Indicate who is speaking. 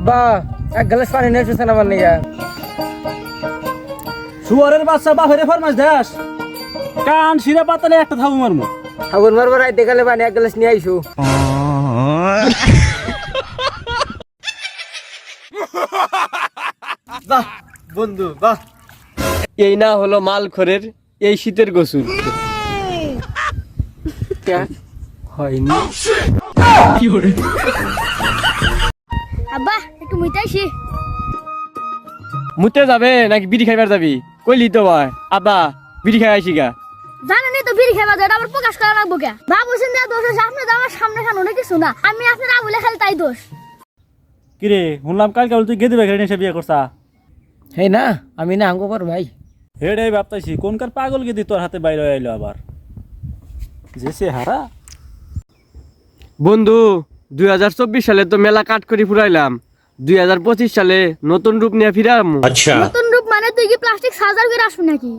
Speaker 1: আব্বা এক গ্লাস পানি নিয়ে এসেছেন আমার নিয়ে।
Speaker 2: শুয়ারের বাচ্চা বাপের ফরমাস দেশ কান শিরা পাতালে একটা থাবু মারমু।
Speaker 1: আগুন মারবার রাইতে গেলে পানি এক গ্লাস নিয়ে আইসু।
Speaker 2: বাহ বন্ধু বাহ।
Speaker 1: এই না হলো মালখোরের এই শীতের গোসল। হয়নি
Speaker 3: আব্বা একটু মুইতাইছি।
Speaker 1: মুতে যাবে নাকি বিড়ি খাইবার যাবি? কইলি তো ভাই আব্বা বিড়ি খাই আইসি গা।
Speaker 3: জানেনি তো বিড়ি খাইবা যায় আবার প্রকাশ করা লাগবো কে? ভাবছেন যে দোষ আছে আপনি তো আমার সামনে খান অনেক কিছু না, আমি আপনার আবুলে খালি তাই দোষ।
Speaker 2: কিরে শুনলাম কালকে তুই গেদি বেঘরে নিয়ে বিয়ে করছা।
Speaker 1: হেই না আমি না আঙ্গো পর ভাই।
Speaker 2: হেডাই ভাবতাইছি কোনকার পাগল গেদি তোর হাতে বাইরে আইলো আবার যে সে হারা।
Speaker 1: বন্ধু 2024 সালে তো মেলা কাট করে ফুরাইলাম, 2025 সালে নতুন রূপ নিয়ে ফিরাম।
Speaker 3: নতুন রূপ মানে তুই কি প্লাস্টিক সার্জারি করে আসবি নাকি?